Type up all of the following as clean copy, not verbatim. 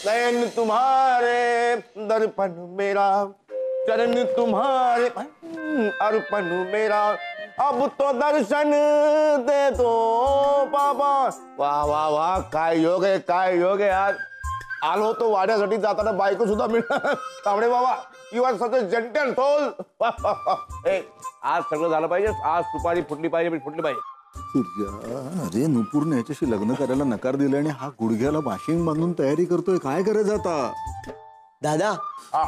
नयन तुम्हारे दर्पण मेरा, चरण तुम्हारे अर्पण मेरा, अब तो दर्शन दे दो बाबा। वाह वाह वाह, काय योग आहे, काय योग आहे। आज आलो तो वाड्यासाठी जाताना बायको सुद्धा मिळणार। Tambde Baba, you are such a gentle soul. आज सगळं झालं पाहिजे, आज सुपारी फुटली पाहिजे, फुटली पाहिजे। सूर्या, अरे नुपूरने याच्याशी लग्न करायला नकार दिला आणि हा गुडघ्याला बाशिंग बांधून तयारी करतोय, काय करायचं आता? दादा, हा,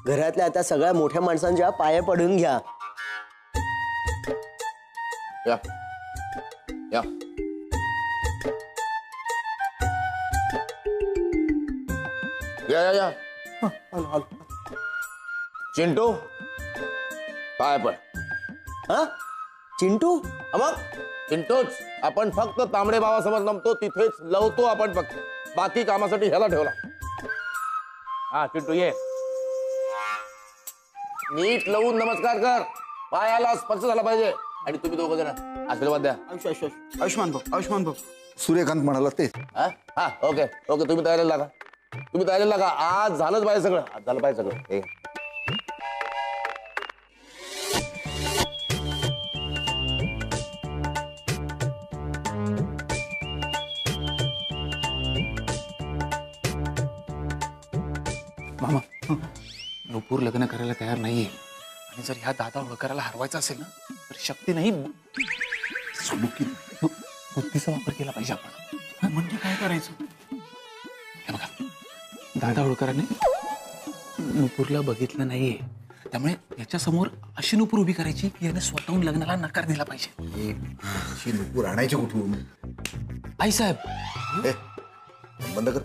घरातल्या आता सगळ्या मोठ्या माणसांच्या पाया पडून घ्या। या या या या या। चिंटू, पाय पड। हा चिंटू, मग चिंटूच, आपण फक्त तांबडे बाबासमोर नमतो, तिथेच लवतो आपण फक्त, बाकी कामासाठी ह्याला ठेवला। हा चिंटू ये, नीट लवून नमस्कार कर, पायाला स्पर्श झाला पाहिजे। आणि तुम्ही दोघं जण आशीर्वाद द्या। आयुष्मान भाऊ, आयुष्मान भाऊ, सूर्यकांत म्हणाला ते। हा हा, ओके ओके, तुम्ही तयारीला लागा, तुम्ही तयारीला लागा। आज झालंच पाहिजे सगळं, आज झालं पाहिजे सगळं। हे मामा, नुपूर लग्न करायला तयार नाहीये आणि जर ह्या दादा होळकराला हरवायचा असेल ना, तर शक्ती नाही बुद्धीचा वापर केला पाहिजे आपण। म्हणजे काय करायचं? हे बघा, दादा होळकराने नुपूरला बघितलं नाहीये, त्यामुळे याच्या समोर अशी नुपूर उभी करायची की याने स्वतःहून लग्नाला नकार दिला पाहिजे। नुपूर आणायची कुठून? आई साहेब, बंद कर।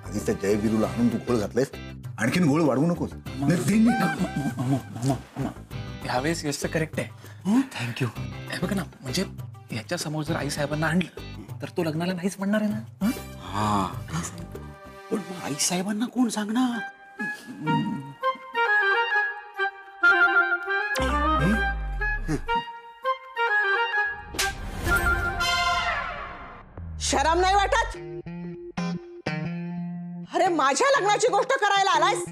आधीच त्या जयवीरूला आणून तू गोळ घातलायस, आणखीन गोळ वाढवू नकोस। यावेळेस यश करेक्ट आहे, थँक्यू। हे बघ ना, म्हणजे याच्या समोर जर आई साहेबांना आणलं तर तो लग्नाला नाहीच म्हणणार आहे ना। हा, पण आई साहेबांना कोण सांगणार? शरम नाही वाटत? अरे माझ्या लग्नाची गोष्ट करायला आलायस?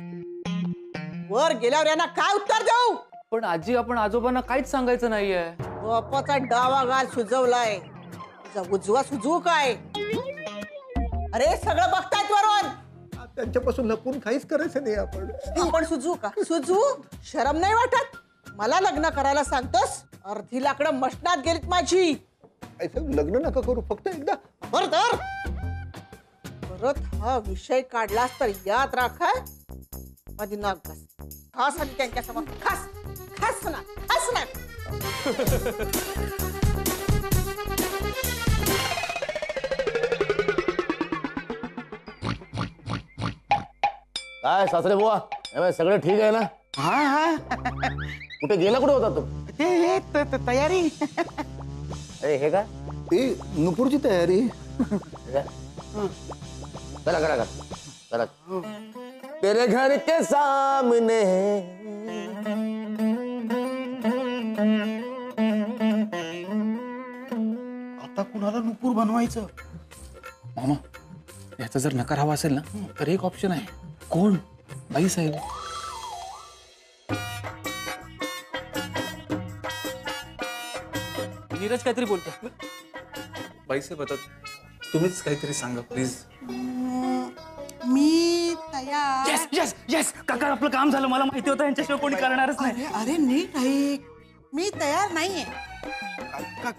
वर गेल्यावर यांना काय उत्तर देऊ? पण आजी, आपण आजोबांना काहीच सांगायचं नाहीये। बापाचा डावा गाल सुजवलाय, तुझा उजवा सुजवू काय? अरे सगळं बघतायत वरून, त्यांच्यापासून लपून काहीच करायचं नाही आपण। आपण सुजवू का? सुजवू? शरम नाही वाटत? मला लग्न करायला सांगतोस? अर्धी लाकडं मशनात गेलीत माझी। लग्न नका करू, फक्त एकदा। परत हा विषय काढलास तर याद राख, माझी नाक घास, खास आणि त्यांच्यासमोर खास खास ना, खास ना। काय सासरे बुवा, सगळं ठीक आहे ना? हा हा, कुठे गेला, कुठे होता तू? तयारी। अरे हे काय? ते नुपूरची तयारी। करा करा करा करा। तेरे घर के सामने आता कुणाला नुपूर बनवायचं? मामा, याचा जर नकार हवा असेल ना, तर एक ऑप्शन आहे। कोण? बाई साहेब। नीरज काहीतरी बोलतो। बाई साहेब, आता तुम्हीच काहीतरी सांगा प्लीज। मी तयार। यस यस यस, काका आपलं काम झालं, मला माहिती होतं यांच्याशिवाय कोणी करणारच नाही। अरे नीट ऐक, मी तयार नाहीये।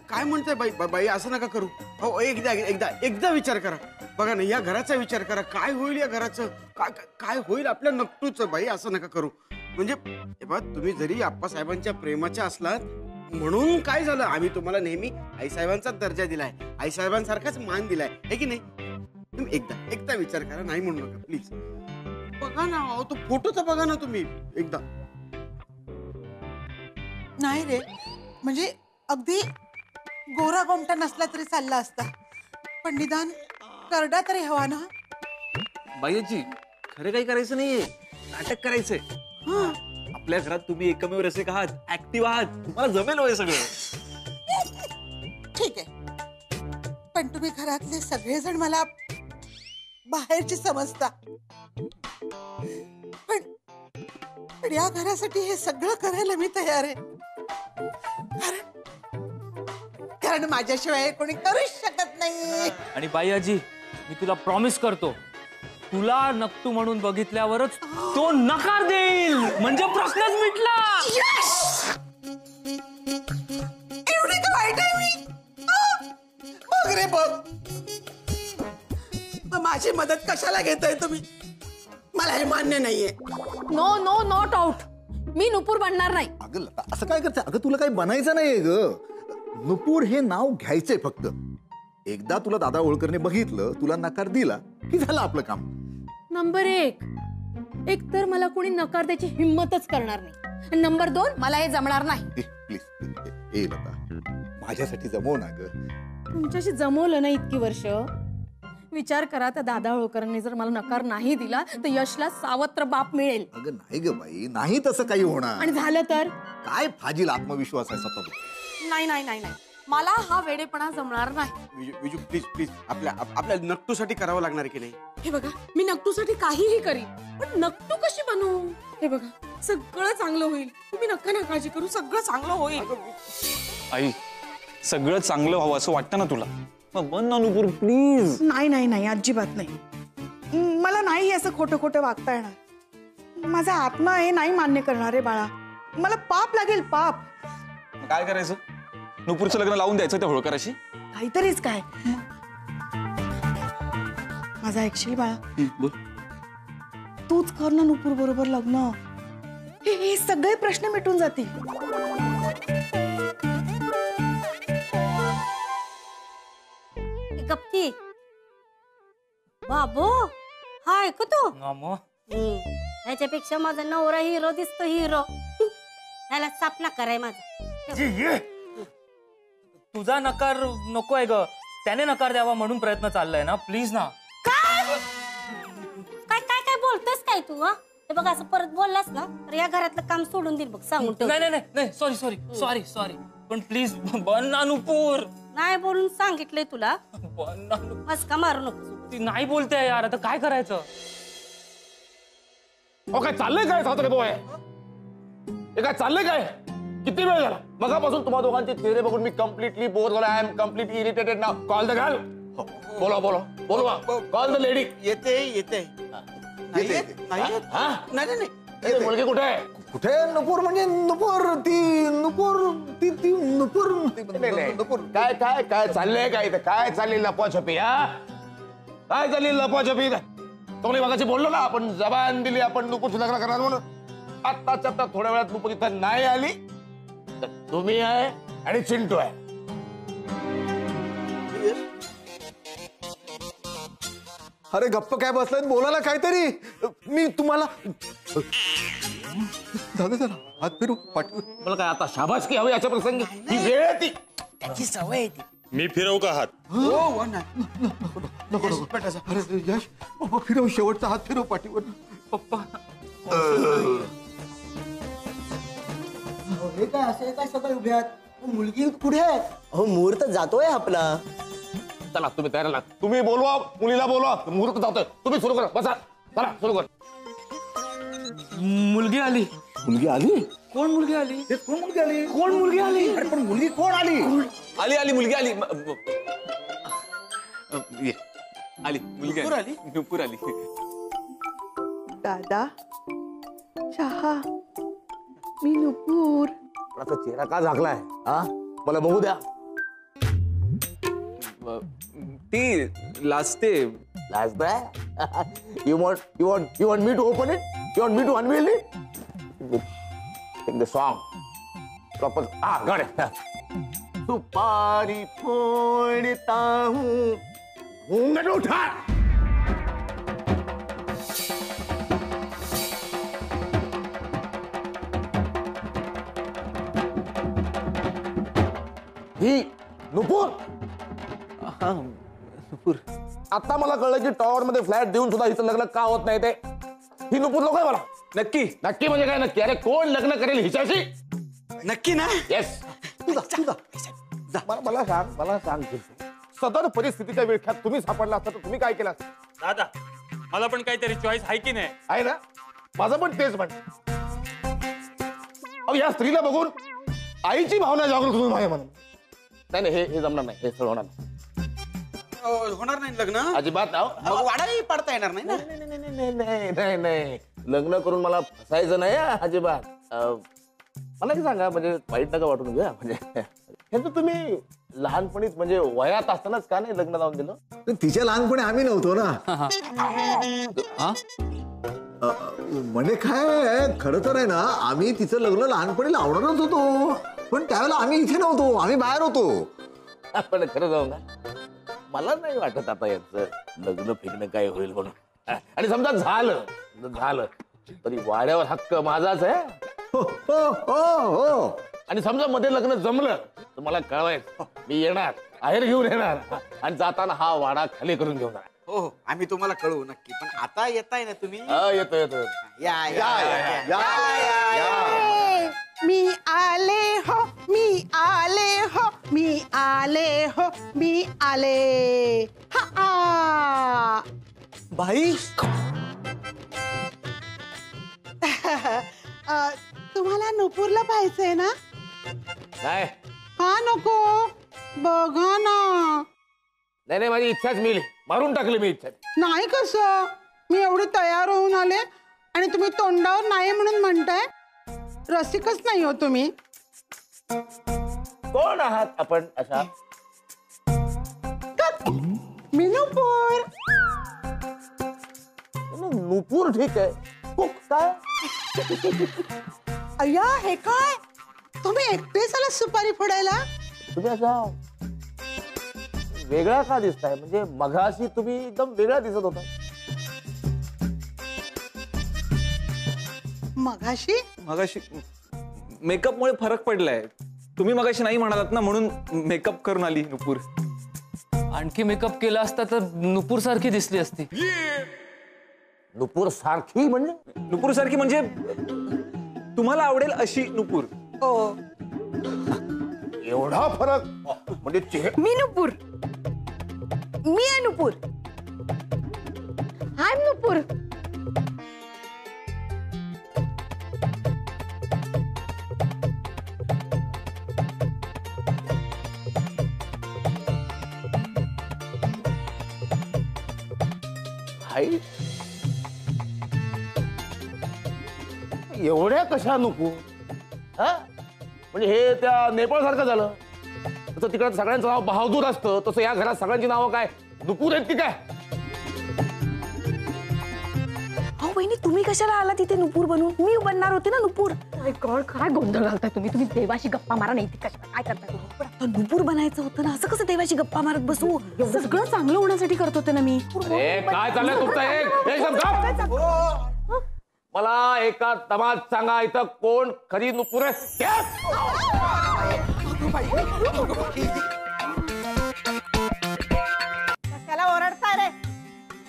काय म्हणते बाई? बाई असं नका करू। हो, एकदा एकदा एकदा विचार करा। बघा ना, या घराचा विचार करा, काय होईल या घराचं, काय होईल आपल्या नक्टूचं। बाई असं नका करू। म्हणजे तुम्ही जरी आप्पासाहेबांच्या प्रेमाच्या असलात म्हणून काय झालं, आम्ही तुम्हाला नेहमी आईसाहेबांचा दर्जा दिलाय, आईसाहेबांसारखाच मान दिलाय, है की नाही? तुम्ही एकदा विचार करा, नाही म्हणू नका प्लीज। बघा ना, तो फोटोचा बघा ना तुम्ही एकदा। नाही रे, म्हणजे अगदी गोरा गोमटा नसला तरी चालला असता, पण निदान करडा तरी हवा ना। बाईजी, खरं काही करायचं नाहीये, नाटक करायचंय। आपल्या घरात तुम्ही एकमेव रसिक आहात, ऍक्टिव्ह आहात, तुम्हाला जमेल होय सगळं। ठीक आहे, पण तुम्ही घरातले सगळेजण मला बाहेरची समजता, पण या घरासाठी हे सगळं करायला मी तयार आहे. कारण माझ्याशिवाय हे कोणी करूच शकत नाही. आणि बाई आजी, मी तुला प्रॉमिस करतो, तुला नक्तू म्हणून बघितल्यावरच तो नकार देईल, म्हणजे प्रश्नच मिटला. एवढी का वाईट आहे मी? बघ रे बघ, मग माझी मदत कशाला घेताय तुम्ही? मला हे मान्य नाहीये. No no not out. मी नुपूर बनणार नाही. अगं लता, असं काय करते? अगं तुला काही बनायचं नाहीये ग. नुपूर हे नाव घ्यायचंय फक्त. एकदा तुला दादा होळकरने बघितलं, तुला नकार दिला की झालं आपलं काम. नंबर 1, एक तर मला कोणी नकार द्यायची हिम्मतच करणार नाही. आणि नंबर 2, मला हे जमणार नाही. प्लीज प्लीज ए लता, माझ्यासाठी जमव ना ग. तुमच्याशी जमवलं ना इतकी वर्ष. विचार करा, त्या दादा होळकरांनी जर मला नकार नाही दिला तर यशला सावत्र बाप मिळेल. अगं नाही ग बाई, नाही तसं काही होणार. आणि झालं तर काय फाजील आत्मविश्वास आहे स्वतः. नाही नाही नाही नाही, मला हा वेडेपणा जमणार नाही. विजू प्लीज प्लीज, आपल्या नक्तूसाठी करावं लागणार की नाही? हे बघा, मी नक्तूसाठी काहीही करीन, पण नक्तू कशी बनवू? हे बघा, सगळं चांगलं होईल. तुम्ही नका ना काळजी करू, सगळं चांगलं होईल. आई, सगळं चांगलं व्हावं असं वाटतं ना तुला? मग बन ना नुपूर, प्लीज. नाही नाही नाही, अजिबात नाही. मला नाही असं खोटं खोटं वागता येणार. माझा आत्मा हे नाही मान्य करणार आहे बाळा. मला पाप लागेल, पाप. काय करायचं? नुपूरचं लग्न लावून द्यायचं त्या होळकराशी? काहीतरीच काय. माझा ऐकशील बाळा? बोल. तूच कर ना नुपूर बरोबर लग्न. हे सगळे प्रश्न मिटून जातील. गप्पी बाबू, हा ऐकतो. ह्याच्यापेक्षा माझा नवरा हिरो दिसतो, हिरो. ह्याला सापना कराय माझा. तुझा नकार नको आहे ग, त्याने नकार द्यावा म्हणून प्रयत्न चाललाय ना. प्लीज ना. काय काय काय काय बोलतोस काय तू? हा, हे बघ, असं परत बोललास ना तर या घरातलं काम सोडून देईल बघ, सांगून ठेव. नाही नाही नाही, सॉरी सॉरी सॉरी सॉरी, पण प्लीज बन ना नुपूर. नाही बोलून सांगितलंय तुला. बन ना नुपूर. मस्का मारू नको. ती नाही बोलते यार, आता काय करायचं? काय चाललंय काय सासरे बोय? हे काय चाललंय काय? किती वेळ झाला मगापासून तुम्हा दोघांचे चेहरे बघून मी कम्प्लिटली बोर झालो. I am completely irritated now. Call the girl. बोला बोला बोलवा. Call the lady. येते येते. मुलगी कुठे आहे? कुठे नुपूर म्हणजे नुपूर ती नुपूर. काय काय काय चाललंय काय इथं? काय चालली लपवाछपी? हा, काय चालली लपवाछपी? तुम्ही मगाशी बोललो ना, आपण जबान दिली, आपण नुपूरचं लग्न करणार म्हणून. आत्ताच्या आता थोड्या वेळात नुपूर इथं नाही आली तर तुम्ही आहे आणि चिंटू आहे. अरे गप्प काय बसलाय, बोला ना काहीतरी. मी तुम्हाला दादा जरा हात फिरू पाठवू. मला काय आता शाबासकी हवी अशा प्रसंगी? ही वेळ आहे ती. त्याची सवय आहे ती. मी फिरवू का हात? हो नाही. नको नको. अरे यश बाबा, फिरव शेवटचा हात फिरव पाठीवर. पप्पा, हे काय असे काय सगळे उभे आहेत? मुलगी कुठे आहे? हो, मुहूर्त जातोय आपला. चला तुम्ही तयार लागा. तुम्ही बोलवा, मुलीला बोलवा. मुहूर्त जातोय. तुम्ही सुरू करा. बसा. चला सुरू कर. मुलगी आली. मुलगी आली? कोण मुलगी आली? कोण मुलगी आली? कोण मुलगी आली? अरे पण मुलगी कोण आली? आली आली मुलगी आली. आली मुलगी आली. नुपूर आली. दादा चहा. मी नुपूर. आता चेहरा का झाकलाय? हा, मला बघू द्या. ती लाजते. You want me to open it? You want me to unveil it? Take the song. Proper. Got it. सुपारी फोड़ता हूँ, घूंघट उठा. ही नुपूर. नुपूर. आता मला कळलं की टॉवर मध्ये फ्लॅट देऊन सुद्धा हिचं लग्न का होत नाही ते. ही नुपूर लोक आहे मला. नक्की? नक्की म्हणजे काय नक्की? अरे कोण लग्न करेल हिच्याशी? नक्की ना? येस. मला सांग सदर परिस्थितीच्या विळख्यात तुम्ही सापडला असता तर तुम्ही काय केलं? दादा मला पण काहीतरी चॉईस आहे की नाही? आहे ना, माझं पण तेच म्हण. अहो या स्त्रीला बघून आईची भावना जागृत होऊन माझ्या म्हणून. नाही नाही, हे जमणार नाही, हे सगळं होणार नाही. होणार नाही लग्न? अजिबात नाही. मग वाडाही पडता येणार नाही ना. नाही नाही, लग्न करून मला फसायचं नाही हा, अजिबात. मला की सांगा, म्हणजे वाईट नका वाटून घ्या, म्हणजे ह्याचं तुम्ही लहानपणीच म्हणजे वयात असतानाच का नाही लग्न लावून दिलं? तिच्या लहानपणी आम्ही नव्हतो ना. म्हणजे काय खरं तर आहे ना, आम्ही तिचं लग्न लहानपणी लावणारच होतो, पण त्यावेळेला आम्ही इथे नव्हतो, आम्ही बाहेर होतो. पण खरं जाऊ ना, मला नाही वाटत आता यांचं लग्न फिरणं काय होईल म्हणून. आणि समजा झालं तरी वाड्यावर हक्क माझाच आहे. हो हो हो हो. आणि समजा मध्ये लग्न जमलं तर मला कळवायचं, मी येणार, आहेर घेऊन येणार आणि जाताना हा वाडा खाली करून घेऊन जाणार. हो हो, आम्ही तुम्हाला कळवू नक्की. पण आता येताय ना तुम्ही? येतो या या या या ए, मी आले हो, मी आले हो, मी आले हो, मी आले. हा आ. बाई तुम्हाला नुपूरला पाहायचंय ना? नाही हा नको, बघा ना. नाही, माझी इच्छाच मिळली, मारून टाकली मी इच्छा. नाही कसं, मी एवढी तयार होऊन आले आणि तुम्ही तोंडावर नाही म्हणून म्हणताय. रसिकच नाही हो तुम्ही. कोण आहात आपण अशा? मी नुपूर. नुपूर ठीक आहे, कुक काय? अय्या, हे काय तुम्ही एकटेच आला सुपारी फोडायला? तुम्ही असा वेगळा का दिसताय? म्हणजे मघाशी तुम्ही एकदम वेगळा दिसत होता. मगाशी मगाशी मेकअप मुळे फरक पडलाय. तुम्ही मगाशी नाही म्हणालात ना, म्हणून मेकअप करून आली नुपूर. आणखी मेकअप केला असता तर नुपूर सारखी दिसली असती. नुपूर सारखी म्हणजे? नुपूर सारखी म्हणजे तुम्हाला आवडेल अशी नुपूर. हो. एवढा फरक म्हणजे मी नुपूर, मी आहे नुपूर. आय एम नुपूर. हाय एवढ्या कशा नको? हा म्हणजे हे त्या नेपाळ सारखं झालं. तसं तिकडे सगळ्यांचं नाव बहादूर असतं, तसं या घरात सगळ्यांची नावं काय नुपूर आहेत की काय? हो बहिणी, तुम्ही कशाला आला तिथे नुपूर बनून? मी बनणार होते ना नुपूर. काय गोंधळ घालताय तुम्ही? तुम्ही देवाशी गप्पा मारा, नाही कशा काय करताय तुम्ही? पण आता नुपूर बनायचं होतं ना, असं कसं देवाशी गप्पा मारत बसू? सगळं चांगलं होण्यासाठी करत होते ना मी. काय चाललंय तुमचं? एकदम गप. मला एका तमात सांगा, इथं कोण खरी नुपूर आहे? कशाला ओरडताय रे?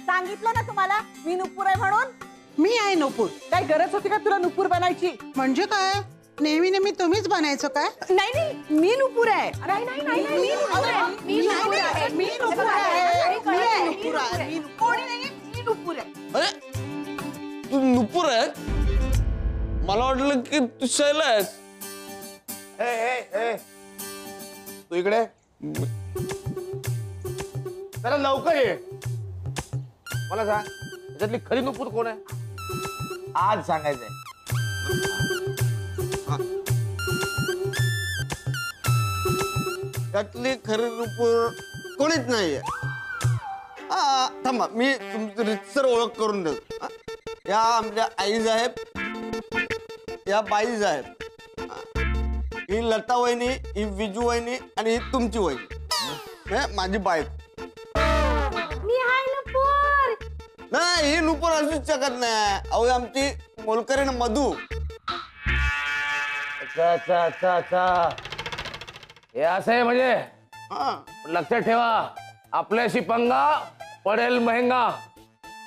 सांगितलं ना तुम्हाला मी नुपूर आहे म्हणून. मी आहे नुपूर. काय गरज होती का तुला नुपूर बनायची? म्हणजे काय, नेहमी नेहमी तुम्हीच बनायचं काय? नाही नाही, मी नुपूर आहे. नाही नाही नाही, मी नुपूर आहे. मी नुपूर आहे. मी नुपूर आहे. कोणी नाही, मी नुपूर आहे. अरे तू नुपूर आहे? मला वाटलं की तू शैला आहेस. तू इकडे जरा लवकर ये. मला सांग, त्याच्यातली खरी नुपूर कोण आहे? आज सांगायचंय. त्यातली खरी नुपूर कोणीच नाहीये. थांबा, मी तुमची रितसर ओळख करून देतो. या आमच्या आई साहेब, या बाई साहेब, ही लता वहिनी, ही विजू वहिनी आणि ही तुमची वहिनी, माझी बायको. मी हाय नुपूर. नाही, ही नुपूर असूच शकत नाही. अहो आमची मोलकरीण मधू. अच्छा अच्छा अच्छा अच्छा, हे असं आहे म्हणजे? लक्षात ठेवा, आपल्याशी पंगा पडेल महंगा.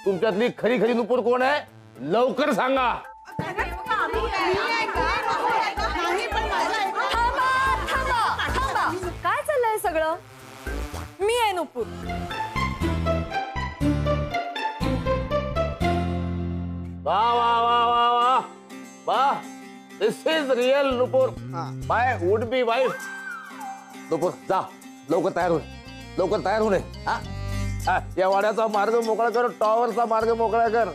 तुमच्यातली खरी खरी नुपूर कोण आहे? लवकर सांगा. काय चाललंय सगळं? मी आहे Nupur. This is real Nupur my would be wife. Nupur जा लवकर तयार होईल, लवकर तयार होणे. या वाड्याचा मार्ग मोकळा कर, टॉवरचा मार्ग मोकळा कर.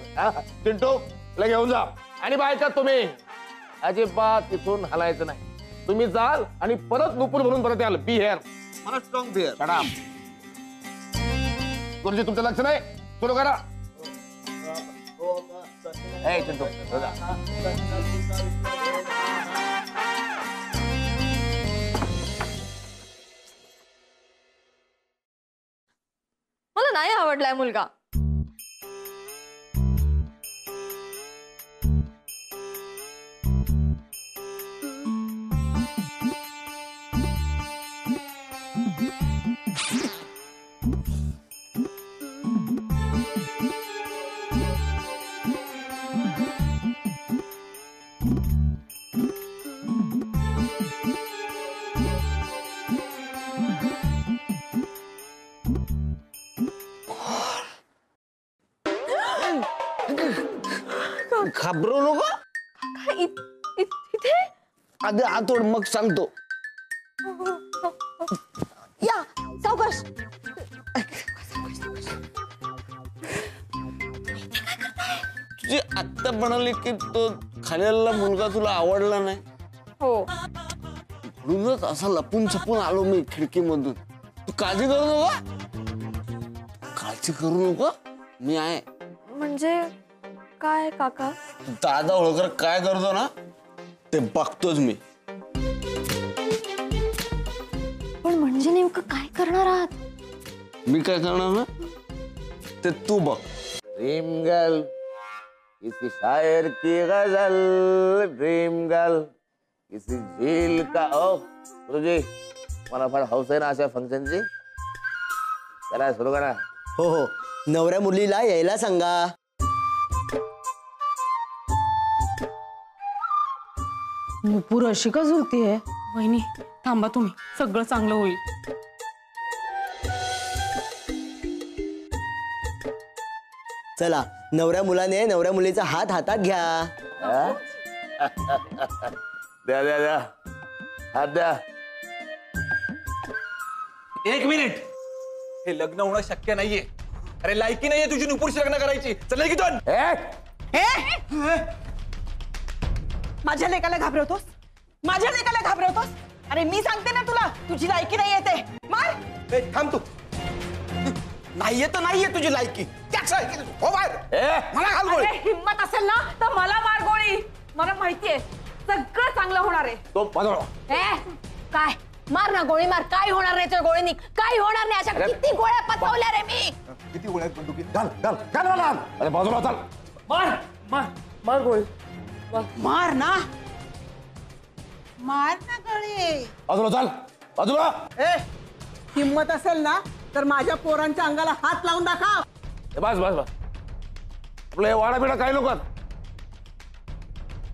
चिंटू ला घेऊन जा. आणि बायका तुम्ही अजिबात तिथून हलायचं नाही. तुम्ही जाल आणि परत नुपूर म्हणून परत याल. बी हेअर. मला स्ट्रॉंग बिअर. प्रणाम. गुरुजी तुमचं लक्ष नाही, सुरू करा. ए चिंटू जा. मला नाही आवडलाय मुलगा. घाबरू नको. इथे आधी आतोड मग सांगतो. या सावकाश. तुझी आत्ता म्हणाली की तो खाण्याला मुलगा तुला आवडला नाही. हो म्हणूनच असा लपून छपून आलो मी खिडकीमधून. तू काळजी करू नको, काळजी करू नको, मी आहे. म्हणजे काय काका? दादा होळकर काय करतो ना ते बघतोच मी. पण म्हणजे नेमकं काय करणार आहात? मी काय करणार ना ते तू बघ. ड्रीम गर्ल किसी शायर की गजल, ड्रीम गर्ल किसी झील का. ओ गुरुजी मला फार हौस आहे ना अशा फंक्शनची. करा सुरू करा. हो हो, नवऱ्या मुलीला यायला सांगा. नुपूर अशी का झुलतीये? वहिनी थांबा तुम्ही, सगळं चांगलं होईल. चला, नवऱ्या मुलाने नवऱ्या मुलीचा हात हातात घ्या. द्या द्या द्या हात द्या. एक मिनिट, हे लग्न होणं शक्य नाहीये. अरे लायकी नाहीये तुझी नुपूरशी लग्न करायची. चल की दोन. माझ्या लेकाला घाबरवतोस, माझ्या लेकाला घाबरवतोस. अरे मी सांगते ना तुला, तुझी लायकी नाही येते. मार. थांब तू. नाहीये तर नाहीये तुझी लायकी. त्याच लायकी हो बाहेर. मला घाल गोळी. हिम्मत असेल ना तर मला मार गोळी. मला माहितीये सगळं चांगलं होणार आहे. तो बाजूला. काय मार ना गोळी मार. काय होणार नाही तर गोळीनी काही होणार नाही. अशा किती गोळ्या पचवल्या रे मी. किती गोळ्या बंदुकीत? घाल घाल घाल मला. अरे बाजूला चाल. मार मार मार गोळी. मार ना, मार ना गळे. बाजूला चाल. बाजूला. हिम्मत असेल ना तर माझ्या पोरांच्या अंगाला हात लावून दाखव. बस बस बस. आपलं हे वाडा बिडा काय लोक.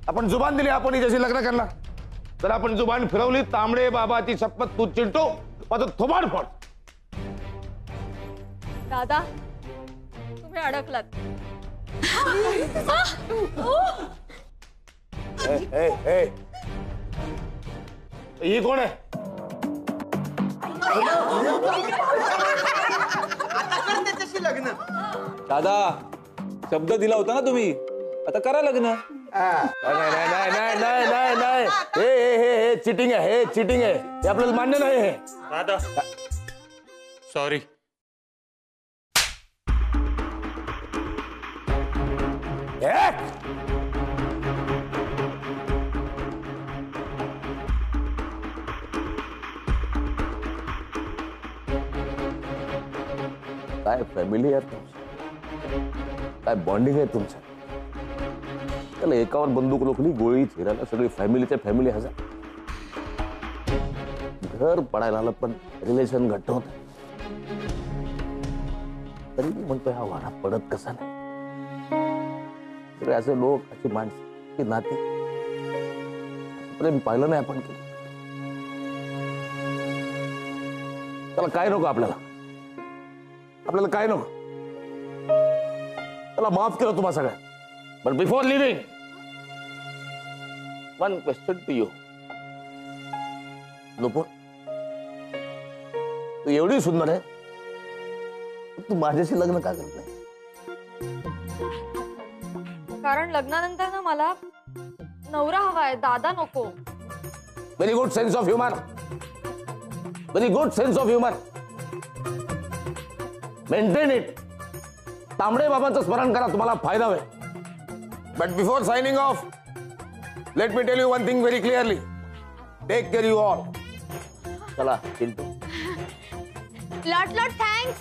आपण जुबान दिली आपण हिच्याशी लग्न करणार. तर आपण जुबान फिरवली. तांबडे बाबाची शपथ तू चिंटू माझं थोबाड फोड. दादा तुम्ही अडकलात. ही कोण आहे? त्याच्याशी लग्न. दादा शब्द दिला होता ना तुम्ही, आता करा लग्न. नाही नाही नाही नाही नाही नाही. हे चिटिंग आहे, हे चिटिंग आहे. हे आपल्याला मान्य नाही. हे दादा सॉरी. काय फॅमिली आहे तुमची, काय बॉन्डिंग आहे तुमचं. त्याला एकावर बंदूक रोखली, गोळी चिरायला सगळी फॅमिलीच्या फॅमिली हजार. घर पडायला आलं पण रिलेशन घट्ट होत. तरी मी म्हणतो हा वाडा पडत कसा नाही. सगळे असे लोक, अशी माणसं, की नाते, प्रेम पाहिलं नाही आपण केलं. त्याला काय नको आपल्याला, आपल्याला काय नको. त्याला माफ केलं तुम्हा सगळ्या. But before leaving one question to you. Nupur, तू एवढी सुंदर आहे, तू माझ्याशी लग्न का करत नाही? कारण लग्नानंतर ना मला नवरा हवाय, दादा नको. Very good sense of humour. Very good sense of humour. Maintain it. Tambde बाबांचं स्मरण करा, तुम्हाला फायदा होईल. But before signing off, let me tell you one thing very clearly. Take care you all. चला चिंटू. Lot lot thanks.